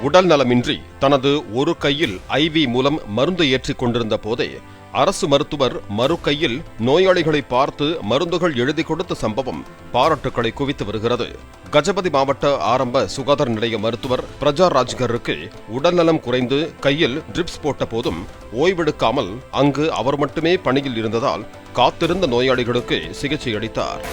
உடல் நலமின்றி தனது ஒரு கையில் IV மூலம் மருந்து ஏற்றிக் கொண்டிருந்த போதே அரசு மருத்துவர் மறு கையில் நோயாளிகளை பார்த்து மருந்துகள் எழுதி கொடுத்த சம்பவம் பாராட்டுக்களை குவித்து வருகிறது. கஜபதி மாவட்ட ஆரம்ப சுகாதார நிலைய மருத்துவர் பிரஜா ராஜ்கருக்கு உடல்நலம் குறைந்து கையில் ட்ரிப்ஸ் போட்ட போதும் ஓய்வெடுக்காமல் அங்கு அவர் மட்டுமே பணியில் இருந்ததால் காத்திருந்த நோயாளிகளுக்கு சிகிச்சை அளித்தார்.